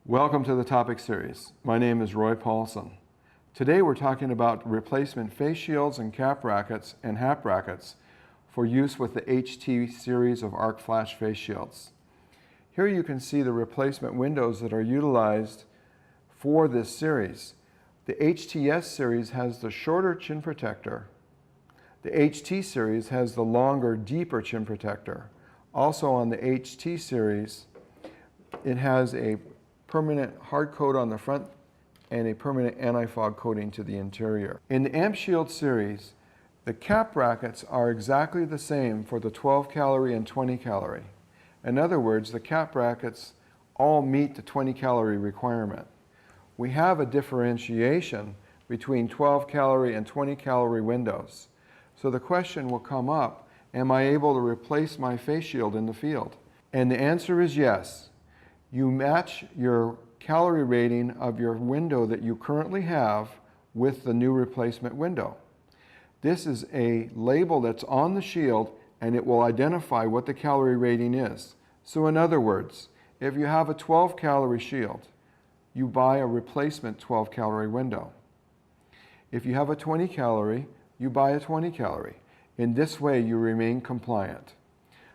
Welcome to the topic series. My name is Roy Paulson. Today we're talking about replacement face shields and cap brackets and hat brackets for use with the HT series of arc flash face shields. Here you can see the replacement windows that are utilized for this series. The HTS series has the shorter chin protector. The HT series has the longer, deeper chin protector. Also on the HT series, it has a permanent hard coat on the front and a permanent anti-fog coating to the interior. In the AmpShield series, the cap brackets are exactly the same for the 12 calorie and 20 calorie. In other words, the cap brackets all meet the 20 calorie requirement. We have a differentiation between 12 calorie and 20 calorie windows. So the question will come up, am I able to replace my face shield in the field? And the answer is yes. You match your calorie rating of your window that you currently have with the new replacement window. This is a label that's on the shield and it will identify what the calorie rating is. So in other words, if you have a 12 calorie shield, you buy a replacement 12 calorie window. If you have a 20 calorie, you buy a 20 calorie. In this way, you remain compliant.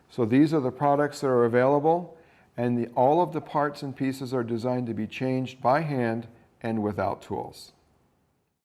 So these are the products that are available, and all of the parts and pieces are designed to be changed by hand and without tools.